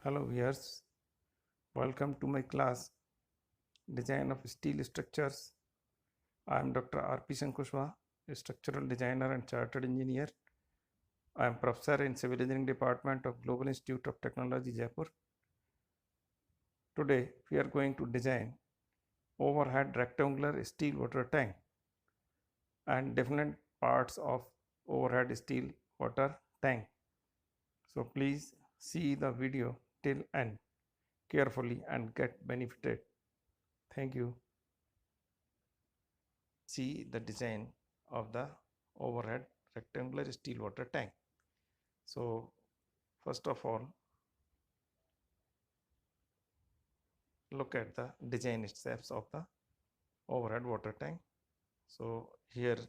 Hello viewers, welcome to my class Design of Steel Structures. I am Dr. R.P. Sankushwa, a structural designer and chartered engineer. I am professor in Civil Engineering Department of Global Institute of Technology, Jaipur. Today we are going to design overhead rectangular steel water tank and different parts of overhead steel water tank. So please see the video till end carefully and get benefited. Thank you. See the design of the overhead rectangular steel water tank. So first of all, look at the design steps of the overhead water tank. So here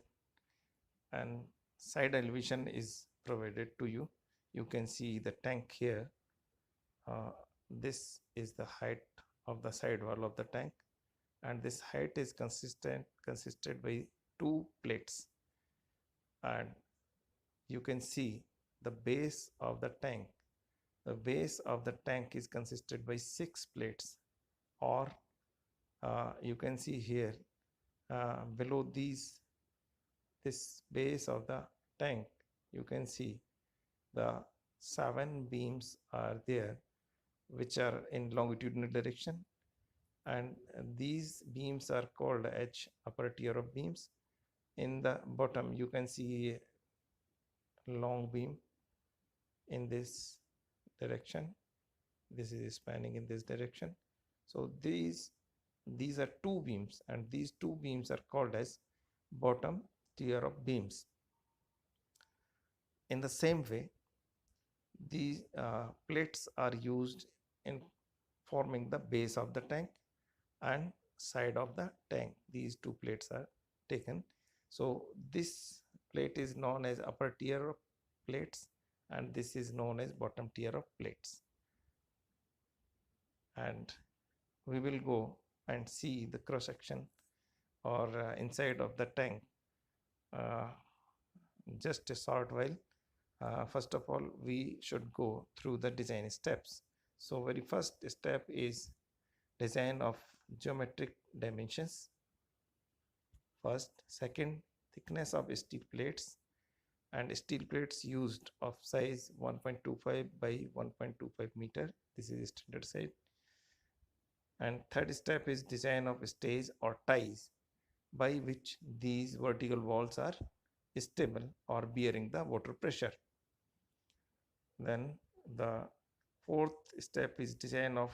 an side elevation is provided to you. You can see the tank here. This is the height of the side wall of the tank, and this height is consisted by two plates, and you can see the base of the tank. The base of the tank is consisted by 6 plates, or you can see here below this base of the tank, you can see the 7 beams are there which are in longitudinal direction, and these beams are called H upper tier of beams. In the bottom you can see long beam in this direction. This is spanning in this direction. So these are two beams, and these two beams are called as bottom tier of beams. In the same way, these plates are used in forming the base of the tank and side of the tank. These two plates are taken. So this plate is known as upper tier of plates, and this is known as bottom tier of plates. And we will go and see the cross section or inside of the tank uh, just a short while. First of all, we should go through the design steps. So very first step is design of geometric dimensions. First, second, thickness of steel plates, and steel plates used of size 1.25 by 1.25 meter. This is standard size. And third step is design of stage or ties by which these vertical walls are stable or bearing the water pressure. Then the fourth step is design of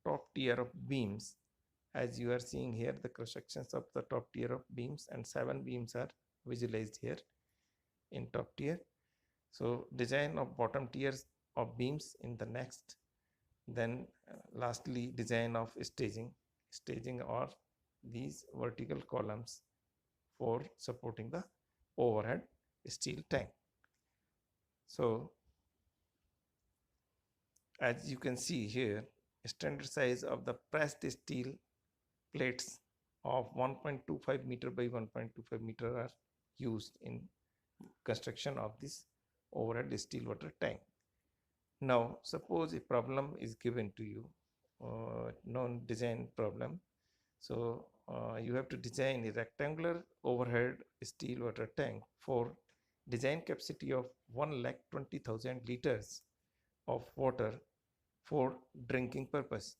top tier of beams. As you are seeing here, the cross sections of the top tier of beams, and 7 beams are visualized here in top tier. So design of bottom tiers of beams in the next. Then lastly, design of staging or these vertical columns for supporting the overhead steel tank. So as you can see here, standard size of the pressed steel plates of 1.25 meter by 1.25 meter are used in construction of this overhead steel water tank. Now suppose a problem is given to you, non-design problem. So you have to design a rectangular overhead steel water tank for design capacity of 1,20,000 liters of water for drinking purpose.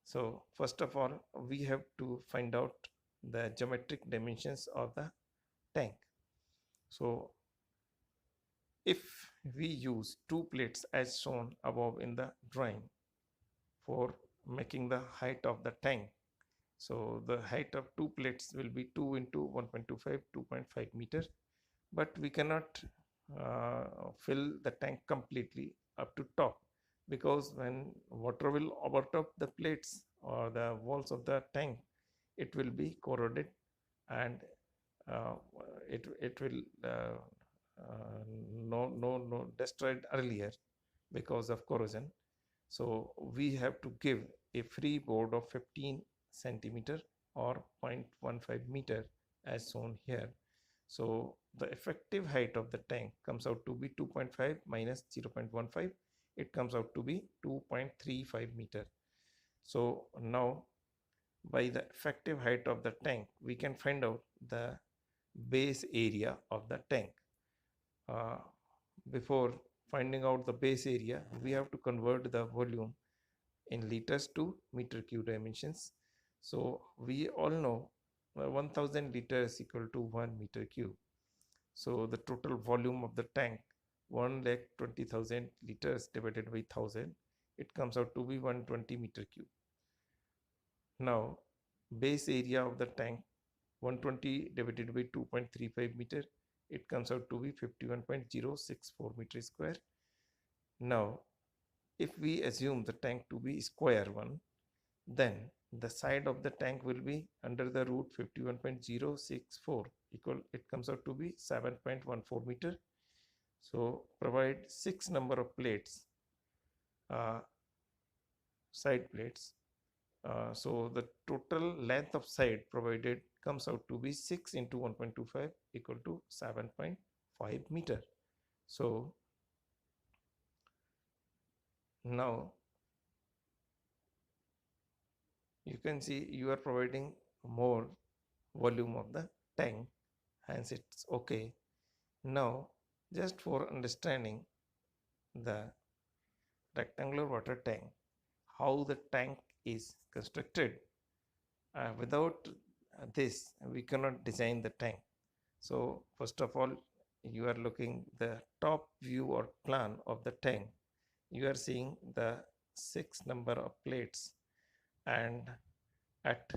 So first of all, we have to find out the geometric dimensions of the tank. So if we use two plates as shown above in the drawing for making the height of the tank, so the height of two plates will be 2 into 1.25, 2.5 meters, but we cannot fill the tank completely up to top, because when water will overtop the plates or the walls of the tank, it will be corroded, and uh, it will no destroyed earlier because of corrosion. So we have to give a free board of 15 centimeter or 0.15 meter as shown here. So the effective height of the tank comes out to be 2.5 minus 0.15, it comes out to be 2.35 meter. So now by the effective height of the tank, we can find out the base area of the tank. Before finding out the base area, we have to convert the volume in liters to meter cube dimensions. So we all know 1000 liters equal to 1 meter cube. So the total volume of the tank, 1,20,000 liters divided by 1000, it comes out to be 120 meter cube. Now base area of the tank, 120 divided by 2.35 meter, it comes out to be 51.064 meter square. Now if we assume the tank to be square one, then the side of the tank will be under the root 51.064 equal, it comes out to be 7.14 meter. So provide 6 number of plates, side plates. So the total length of side provided comes out to be 6 into 1.25 equal to 7.5 meter. So now you can see you are providing more volume of the tank, hence it's okay. Now just for understanding the rectangular water tank, how the tank is constructed, without this we cannot design the tank. So first of all, you are looking the top view or plan of the tank. You are seeing the 6 number of plates, and at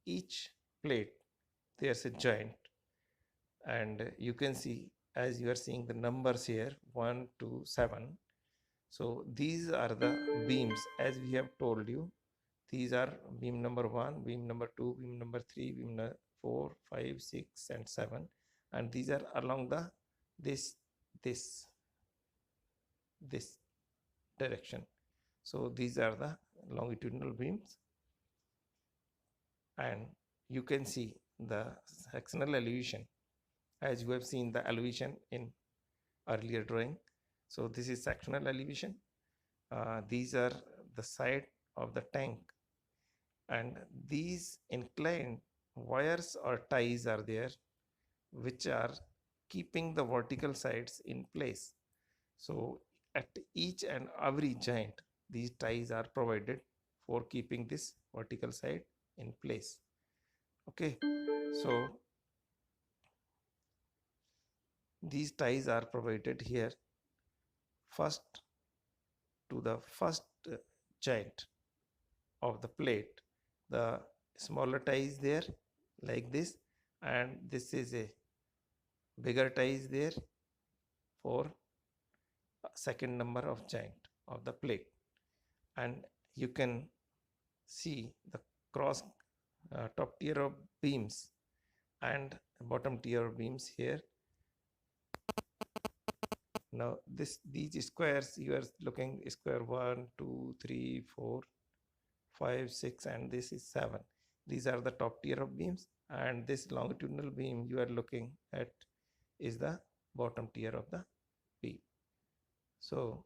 each plate there's a joint, and you can see, as you are seeing the numbers here, 1 to 7. So these are the beams, as we have told you. These are beam number 1, beam number 2, beam number 3, beam number 4, 5, 6 and 7, and these are along the this direction. So these are the longitudinal beams, and you can see the sectional elevation, as you have seen the elevation in earlier drawing. So this is sectional elevation. These are the side of the tank, and these inclined wires or ties are there, which are keeping the vertical sides in place. So at each and every joint, these ties are provided for keeping this vertical side in place. Okay, so these ties are provided here first to the first joint of the plate. The smaller tie is there like this, and this is a bigger tie is there for second number of joint of the plate. And you can see the cross top tier of beams and bottom tier of beams here. Now these squares, you are looking square 1, 2, 3, 4, 5, 6, and this is 7. These are the top tier of beams, and this longitudinal beam you are looking at is the bottom tier of the beam. So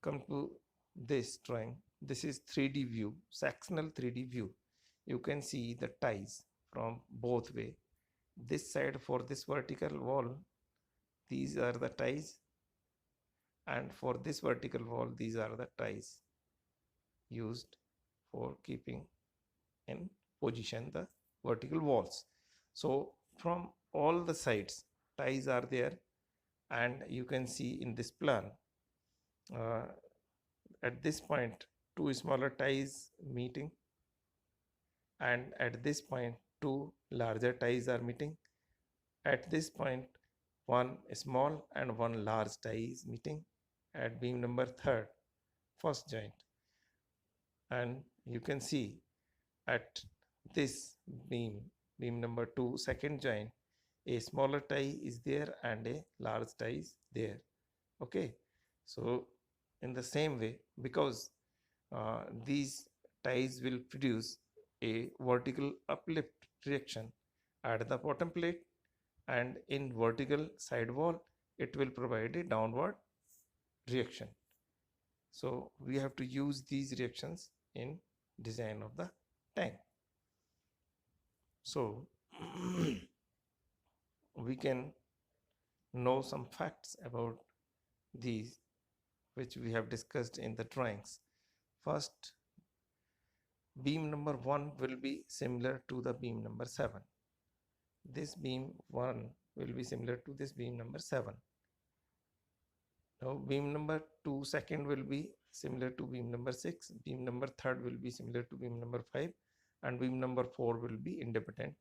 come to this drawing. This is 3D view, sectional 3D view. You can see the ties from both way. This side for this vertical wall, these are the ties, and for this vertical wall, these are the ties used for keeping in position the vertical walls. So from all the sides, ties are there, and you can see in this plan, at this point 2 smaller ties meeting, and at this point 2 larger ties are meeting. At this point 1 small and 1 large tie is meeting at beam number 3rd, first joint. And you can see at this beam number 2, second joint, a smaller tie is there and a large tie is there. Okay, so in the same way, because these ties will produce a vertical uplift reaction at the bottom plate and in vertical side wall, it will provide a downward reaction. So we have to use these reactions in design of the tank. So we can know some facts about these which we have discussed in the drawings. First, beam number 1 will be similar to the beam number 7. This beam 1 will be similar to this beam number 7. Now beam number 2 second will be similar to beam number 6, beam number 3rd will be similar to beam number 5, and beam number 4 will be independent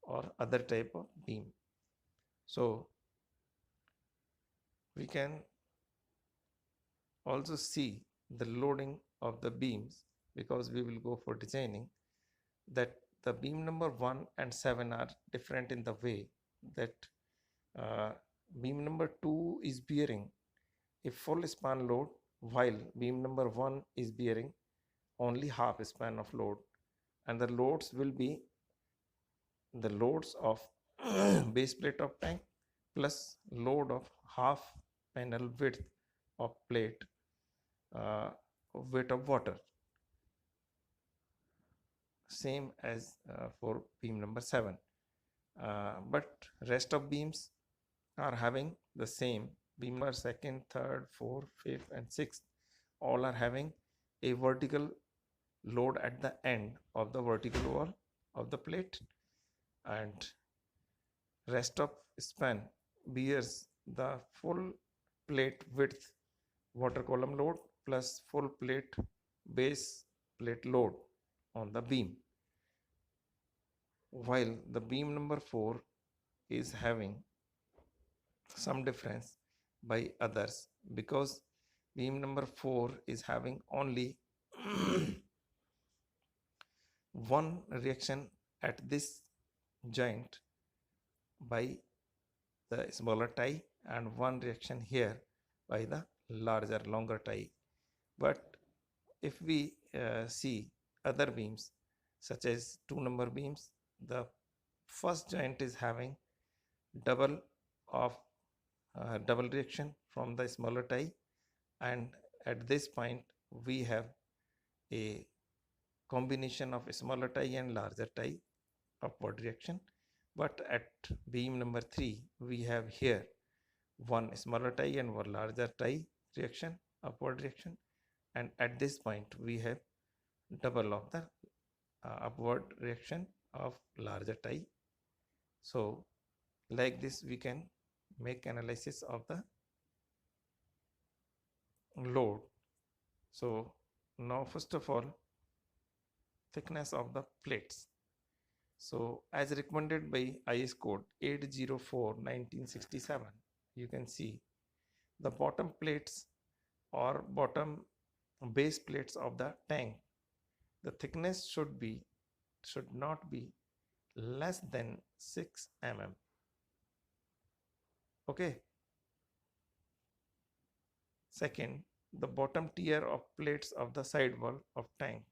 or other type of beam. So we can also see the loading of the beams, because we will go for designing, that the beam number 1 and 7 are different in the way that beam number 2 is bearing a full span load, while beam number 1 is bearing only half span of load, and the loads will be the loads of base plate of tank plus load of half panel width of plate weight of water, same as for beam number 7, but rest of beams are having the same. Beam number 2nd, 3rd, 4th, 5th and 6th all are having a vertical load at the end of the vertical wall of the plate, and rest of span bears the full plate width water column load plus full plate base plate load on the beam, while the beam number 4 is having some difference by others, because beam number 4 is having only one reaction at this joint by the smaller tie and one reaction here by the larger longer tie. But if we see other beams such as 2 number beams, the first joint is having double of double reaction from the smaller tie, and at this point we have a combination of smaller tie and larger tie upward reaction. But at beam number 3 we have here one smaller tie and one larger tie reaction, upward reaction, and at this point we have double of the upward reaction of larger tie. So like this we can make analysis of the load. So now first of all, thickness of the plates. So as recommended by IS code 804/1967, you can see the bottom plates or bottom base plates of the tank, the thickness should not be less than 6 mm. Okay. Second, the bottom tier of plates of the sidewall of tank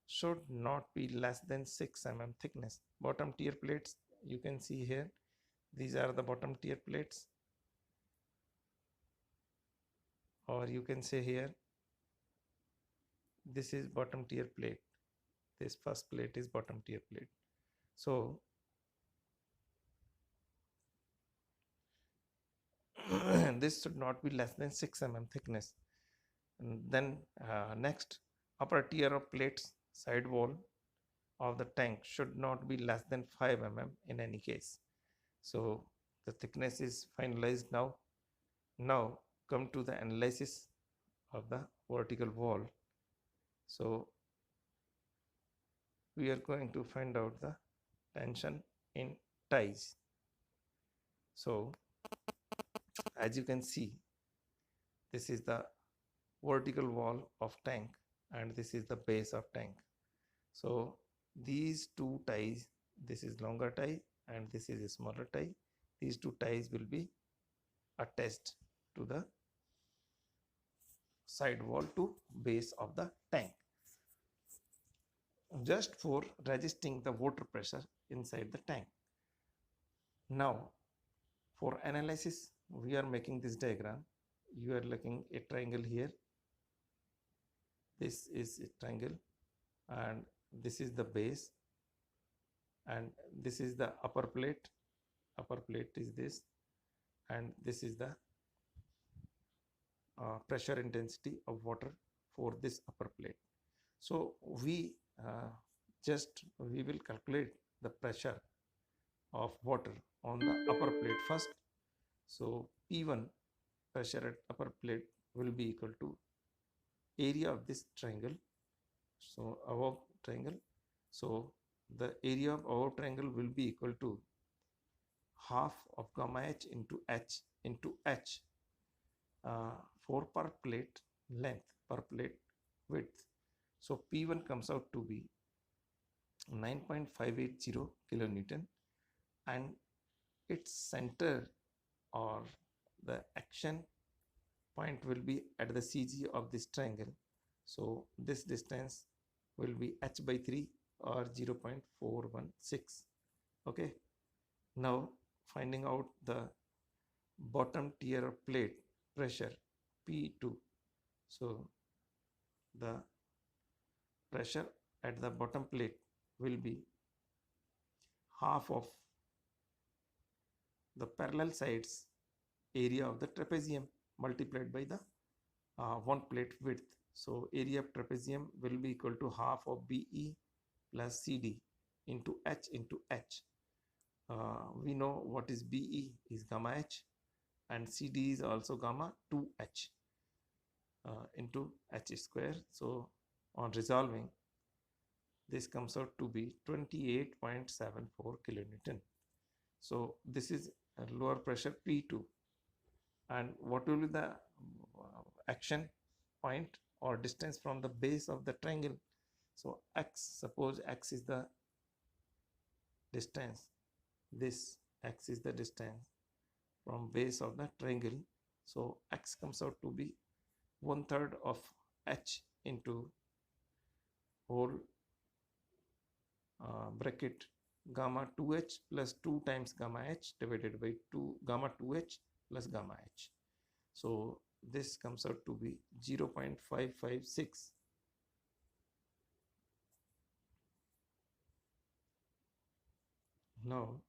should not be less than 6 mm thickness. Bottom tier plates, you can see here, these are the bottom tier plates, or you can say here this is bottom tier plate, this first plate is bottom tier plate. So this should not be less than 6 mm thickness. And then next, upper tier of plates sidewall of the tank should not be less than 5 mm in any case. So the thickness is finalized now. Now come to the analysis of the vertical wall. So we are going to find out the tension in ties. So as you can see, this is the vertical wall of tank and this is the base of tank. So these two ties, this is longer tie and this is a smaller tie, these two ties will be attached to the side wall to base of the tank, just for resisting the water pressure inside the tank. Now for analysis, we are making this diagram, you are looking a triangle here. This is a triangle, and this is the base, and this is the upper plate. Upper plate is this, and this is the pressure intensity of water for this upper plate. So we will calculate the pressure of water on the upper plate first. So P1, pressure at upper plate, will be equal to area of this triangle. So above triangle, so the area of our triangle will be equal to half of gamma h into h for per plate length, per plate width. So P1 comes out to be 9.580 kilonewton, and its center or the action point will be at the CG of this triangle. So this distance will be h by 3 or 0.416. Okay, now finding out the bottom tier of plate pressure P2. So the pressure at the bottom plate will be half of the parallel sides area of the trapezium multiplied by the one plate width. So area of trapezium will be equal to half of BE plus CD into H into H. We know what is BE is gamma H, and CD is also gamma 2H into H square. So on resolving, this comes out to be 28.74 kilonewton. So this is a lower pressure P2. And what will be the action point or distance from the base of the triangle? So x, suppose x is the distance, this x is the distance from base of the triangle. So x comes out to be 1/3 of h into whole bracket gamma 2h plus 2 times gamma h divided by 2 gamma 2h plus gamma h. So this comes out to be 0.556. Now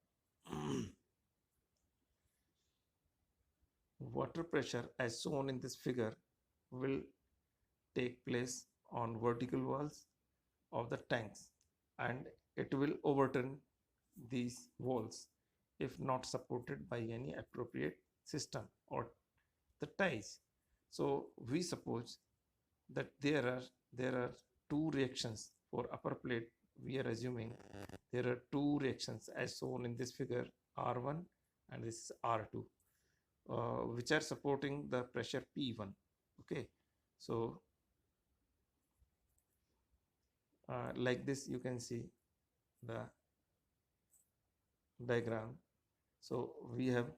water pressure as shown in this figure will take place on vertical walls of the tanks, and it will overturn these walls if not supported by any appropriate system or the ties. So we suppose that there are two reactions for upper plate. We are assuming there are two reactions as shown in this figure, R1 and this is R2, which are supporting the pressure P1. Okay, so like this you can see the diagram. So we have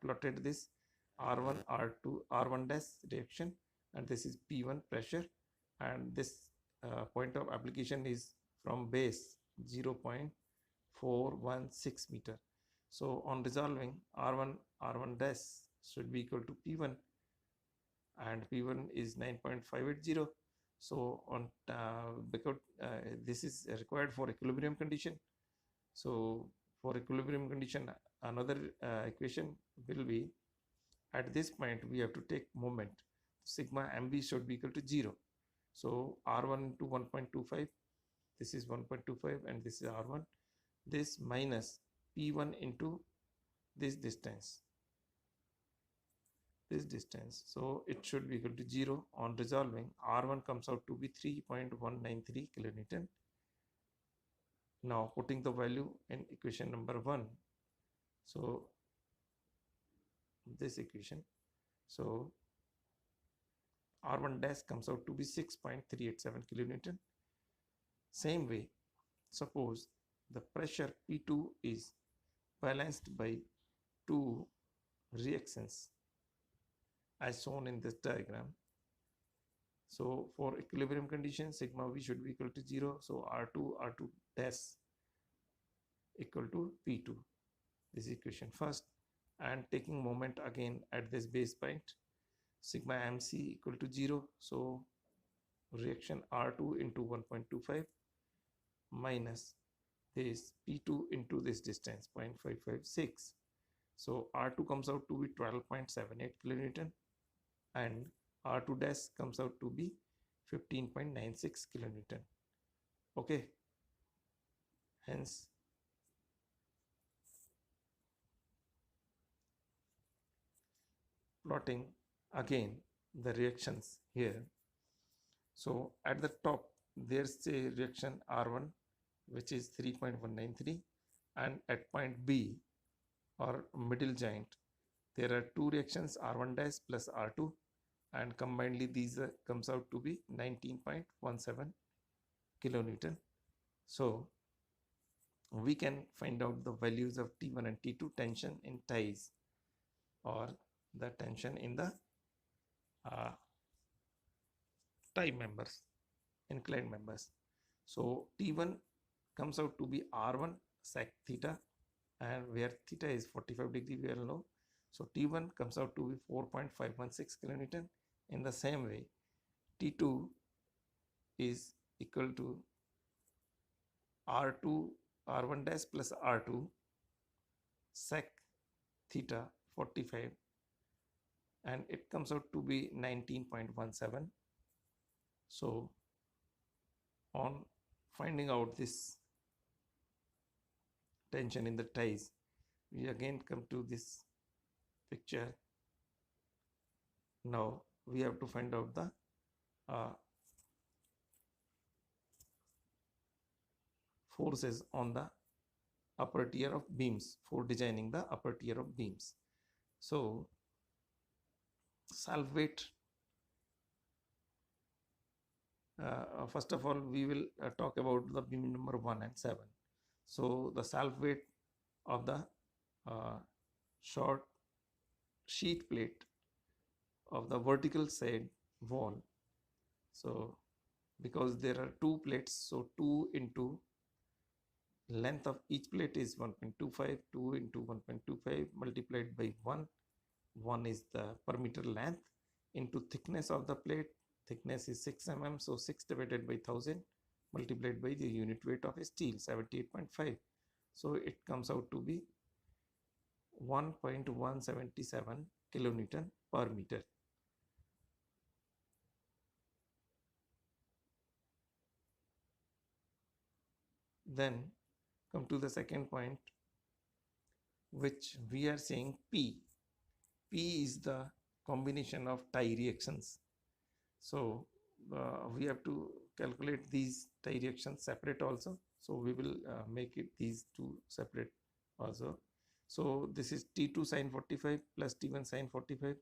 plotted this R1 R2 R1 dash reaction, and this is P1 pressure, and this point of application is from base 0.416 meter. So on resolving, R1 dash should be equal to P1, and P1 is 9.580. So on because this is required for equilibrium condition. So for equilibrium condition, another equation will be, at this point we have to take moment. Sigma mb should be equal to 0. So R1 into 1.25, this is 1.25 and this is R1. This minus P1 into this distance. So it should be equal to 0. On resolving, R1 comes out to be 3.193 kilonewton. Now putting the value in equation number 1, so this equation, so R1 dash comes out to be 6.387 kilonewton. Same way, suppose the pressure P2 is balanced by two reactions as shown in this diagram. So for equilibrium condition, sigma V should be equal to 0. So R2 dash equal to P2. This is equation first. and taking moment again at this base point, sigma mc equal to 0. So reaction R2 into 1.25 minus this P2 into this distance 0.556. So R2 comes out to be 12.78 kilonewton and R2 dash comes out to be 15.96 kilonewton. Okay, hence plotting again the reactions here. So at the top there's a reaction R1 which is 3.193, and at point B or middle joint there are two reactions R1 dash plus R2, and combinedly these comes out to be 19.17 kilonewton. So we can find out the values of T1 and T2 tension in ties, or the tension in the tie members, inclined members. So T1 comes out to be R1 sec theta, and where theta is 45 degree, we all know. So T1 comes out to be 4.516 kilonewton. In the same way, T2 is equal to R2 R1 dash plus R2 sec theta 45, and it comes out to be 19.17. So on finding out this tension in the ties, we again come to this picture. Now we have to find out the forces on the upper tier of beams for designing the upper tier of beams. So self weight, first of all we will talk about the beam number 1 and 7. So the self weight of the short sheet plate of the vertical side wall. So because there are two plates, so 2 into length of each plate is 1.25, 2 into 1.25 multiplied by 1 is the per meter length, into thickness of the plate. Thickness is 6 mm, so 6 divided by 1000 multiplied by the unit weight of steel 78.5. So it comes out to be 1.177 kilonewton per meter. Then come to the second point, which we are saying P. P is the combination of tie reactions. So we have to calculate these tie reactions separate also. So we will make it these two separate also. So this is T2 sin 45 plus T1 sin 45.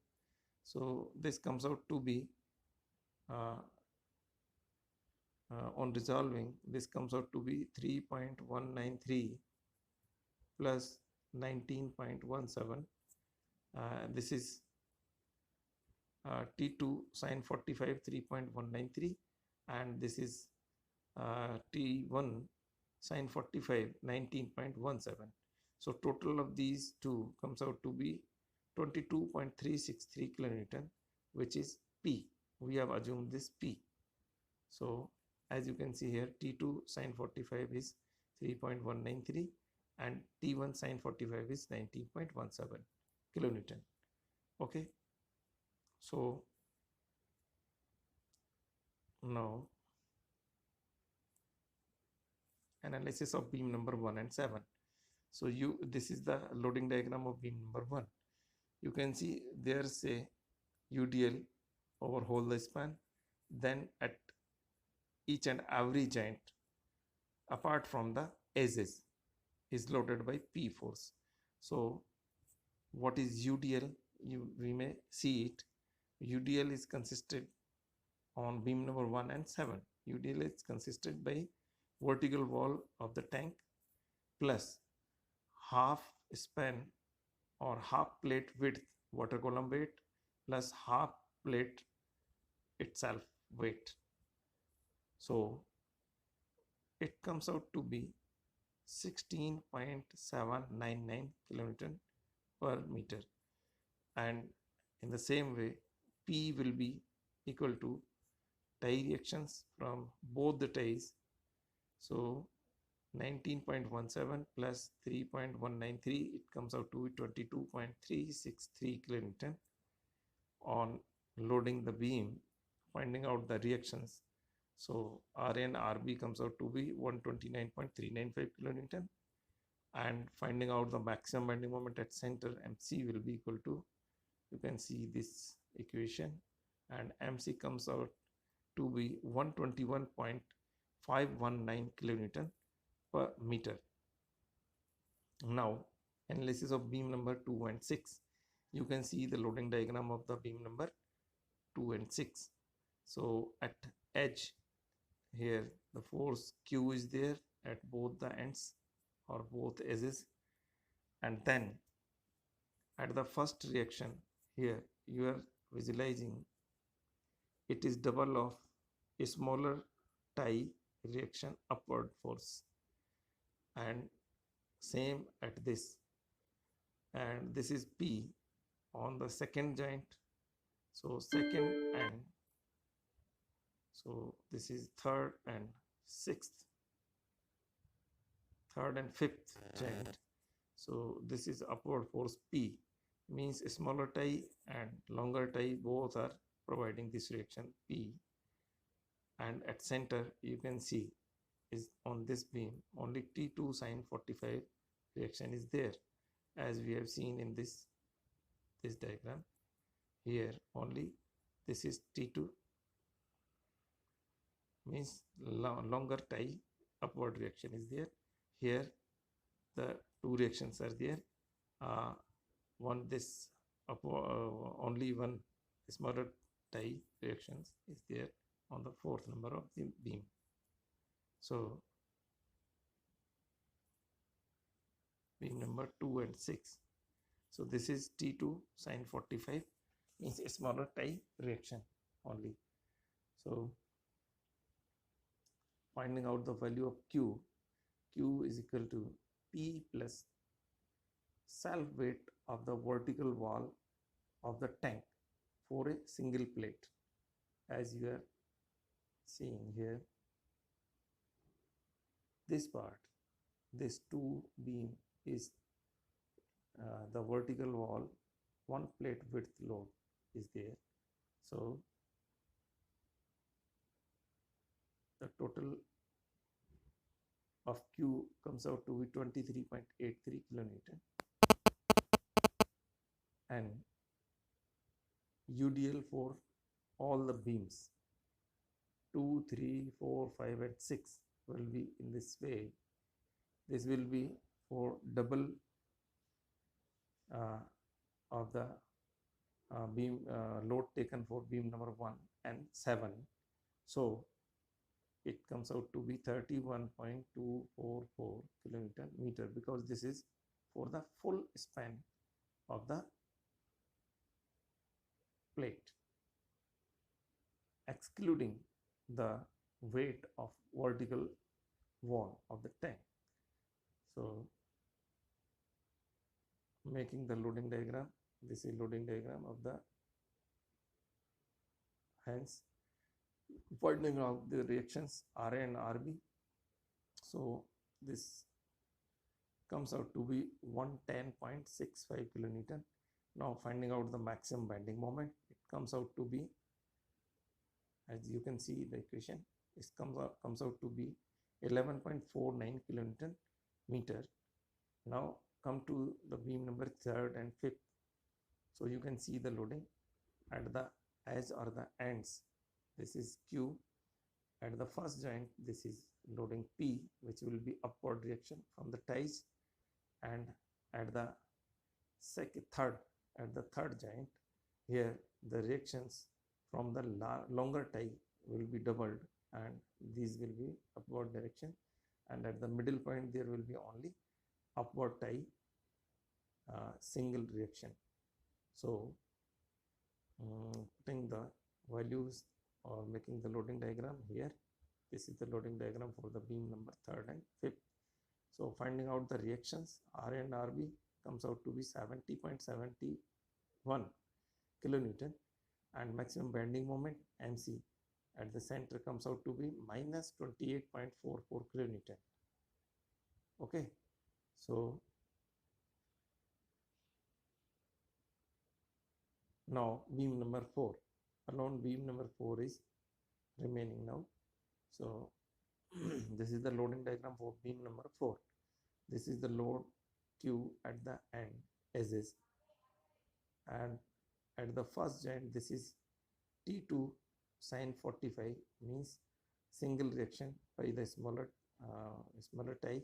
So this comes out to be on resolving, this comes out to be 3.193 plus 19.17. This is T2 sin 45 3.193, and this is T1 sin 45 19.17. So total of these two comes out to be 22.363 kilonewton, which is P. We have assumed this P. So as you can see here, T2 sin 45 is 3.193 and T1 sin 45 is 19.17 kilonewton. Okay, so now analysis of beam number 1 and 7. So this is the loading diagram of beam number 1. You can see there's a UDL over whole the span. Then at each and every joint apart from the edges is loaded by P force. So what is UDL? We may see it. UDL is consisted on beam number 1 and 7. UDL is consisted by vertical wall of the tank plus half span or half plate width water column weight plus half plate itself weight. So it comes out to be 16.799 kilonewton per meter. And in the same way, P will be equal to tie reactions from both the ties. So 19.17 plus 3.193, it comes out to 22.363 kilonewton. On loading the beam, finding out the reactions. So Ra and Rb comes out to be 129.395 kilonewton, and finding out the maximum bending moment at center, MC will be equal to, you can see this equation, and MC comes out to be 121.519 kilonewton per meter. Now analysis of beam number 2 and 6. You can see the loading diagram of the beam number 2 and 6. So at edge here, the force Q is there at both the ends or both edges, and then at the first reaction here you are visualizing it is double of a smaller tie reaction upward force, and same at this, and this is P on the second joint. So second and so this is third and fifth joint. So this is upward force P, means smaller tie and longer tie both are providing this reaction P. And at center you can see is on this beam only T2 sine 45 reaction is there, as we have seen in this diagram. Here only this is T2, means longer tie upward reaction is there. Here the two reactions are there. One this only one smaller tie reactions is there on the fourth number of the beam. So beam number 2 and 6. So this is T2 sine 45, means a smaller tie reaction only. So finding out the value of Q, Q is equal to P plus self weight of the vertical wall of the tank for a single plate, as you are seeing here. This part, this 2 beam is the vertical wall, one plate width load is there. So the total of Q comes out to be 23.83 kilonewton, and UDL for all the beams 2, 3, 4, 5 and 6 will be in this way. This will be for double of the beam load taken for beam number 1 and 7. So it comes out to be 31.244 kilonewton meter, because this is for the full span of the plate, excluding the weight of vertical wall of the tank. So making the loading diagram, this is loading diagram of the, hence finding out the reactions Ra and Rb. So this comes out to be 110.65 kilonewton. Now finding out the maximum bending moment, it comes out to be, as you can see the equation, it comes out to be 11.49 kilonewton meter. Now come to the beam number 3rd and 5th. So you can see the loading at the edge or the ends. This is Q. At the first joint, this is loading P, which will be upward reaction from the ties, and at the third joint, here the reactions from the longer tie will be doubled, and these will be upward direction, and at the middle point there will be only upward tie single reaction. So putting the values or making the loading diagram here, this is the loading diagram for the beam number 3rd and 5th. So finding out the reactions Ra and Rb, comes out to be 70.71 kilonewton, and maximum bending moment MC at the center comes out to be minus 28.44 kilonewton. Okay, so now beam number 4, alone beam number 4 is remaining now. So this is the loading diagram for beam number 4. This is the load Q at the end as is, and at the first joint this is T2 sin 45, means single reaction by the smaller tie,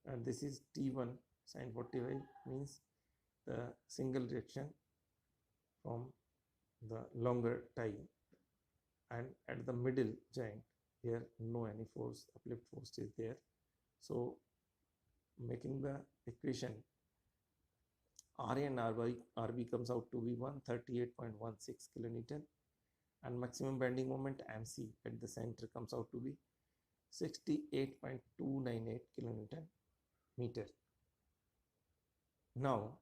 and this is T1 sin 45 means the single reaction from the longer tie, and at the middle joint here no any force, uplift force is there. So making the equation RA and RB comes out to be 138.16 kilonewton, and maximum bending moment MC at the center comes out to be 68.298 kilonewton meter. Now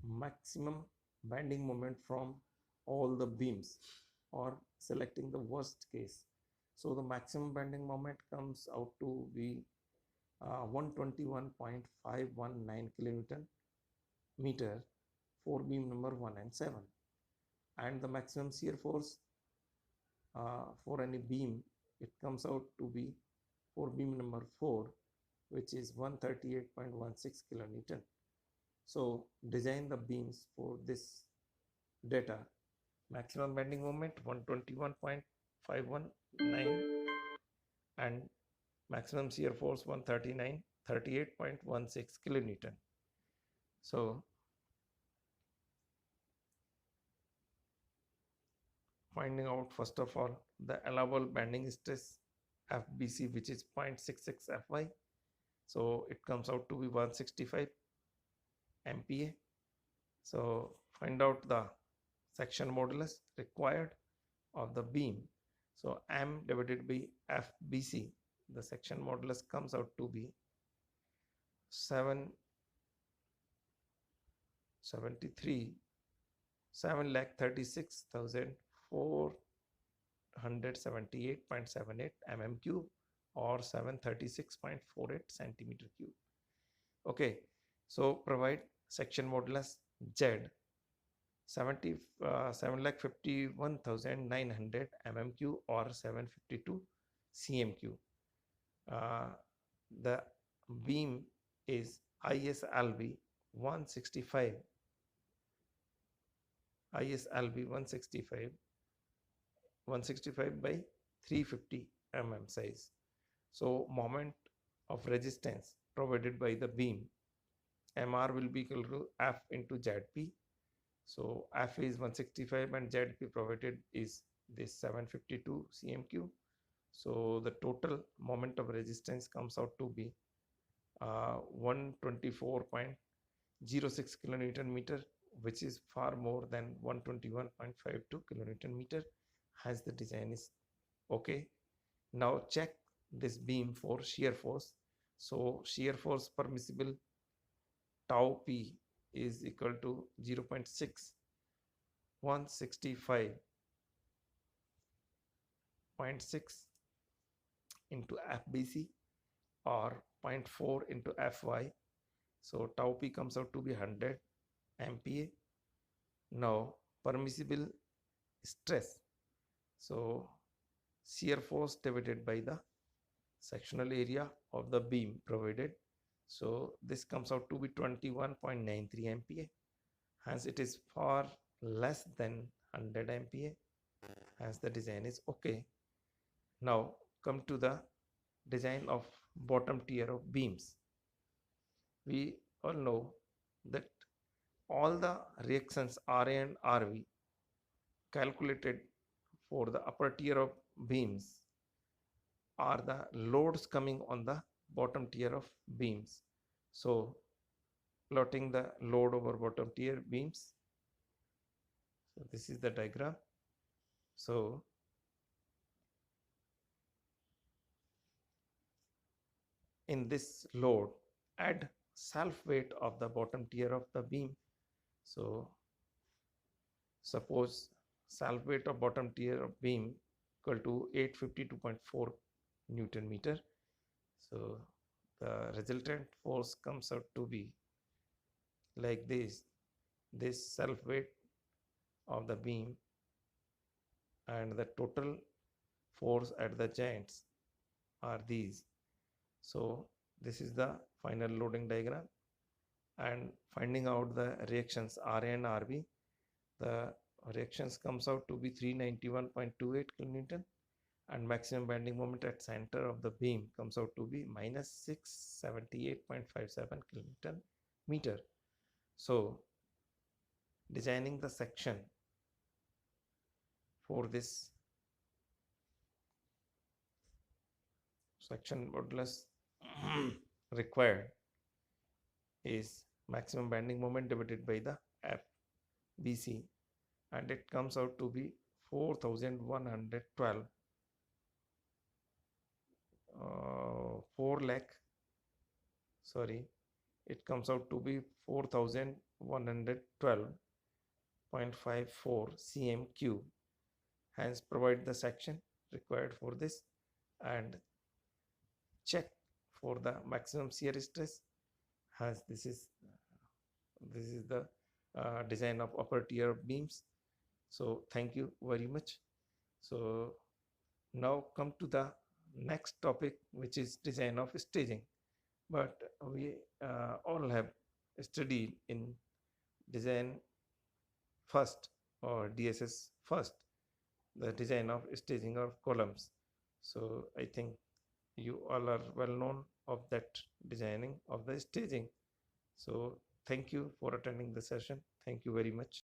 maximum bending moment from all the beams, or selecting the worst case. So the maximum bending moment comes out to be 121.519 kilonewton meter for beam number 1 and 7, and the maximum shear force for any beam, it comes out to be for beam number 4, which is 138.16 kilonewton. So design the beams for this data. Maximum bending moment 121.519 and maximum shear force 138.16 kilonewton. So finding out first of all the allowable bending stress FBC, which is 0.66 Fy. So it comes out to be 165 MPa. So find out the section modulus required of the beam. So M divided by FBC, the section modulus comes out to be 736,478.78 mm cube, or 736.48 centimeter cube. Okay, so provide section modulus Z 7,51,900 mm3 or 752 cm3. The beam is ISLB 165 by 350 mm size. So moment of resistance provided by the beam, MR will be equal to F into ZP. So F is 165 and ZP provided is this 752 cm3. So the total moment of resistance comes out to be 124.06 kilonewton meter, which is far more than 121.52 kilonewton meter. Hence the design is okay. Now check this beam for shear force. So shear force permissible tau P is equal to 0.6 165.6 into FBC, or 0.4 into Fy. So tau P comes out to be 100 MPa. Now permissible stress, so shear force divided by the sectional area of the beam provided. So this comes out to be 21.93 MPa. Hence it is far less than 100 MPa. Hence the design is okay. Now come to the design of bottom tier of beams. We all know that all the reactions RA and RV calculated for the upper tier of beams are the loads coming on the bottom tier of beams. So plotting the load over bottom tier beams. So this is the diagram. So in this load, add self weight of the bottom tier of the beam. So suppose self weight of bottom tier of beam equal to 852.4 Newton meter. So the resultant force comes out to be like this self weight of the beam and the total force at the joints are these. So this is the final loading diagram, and finding out the reactions Ra and Rb, the reactions comes out to be 391.28 kilonewton, and maximum bending moment at center of the beam comes out to be minus 678.57 kilonewton meter. So designing the section for this section modulus required is maximum bending moment divided by the FBC, and it comes out to be 4112 4 lakh, sorry, it comes out to be 4112.54 cm cube. Hence provide the section required for this and check for the maximum shear stress. Hence this is the design of upper tier of beams. So thank you very much. So now come to the next topic, which is design of staging. But we all have studied in design first or DSS first the design of staging of columns. So I think you all are well known of that designing of the staging. So thank you for attending the session. Thank you very much.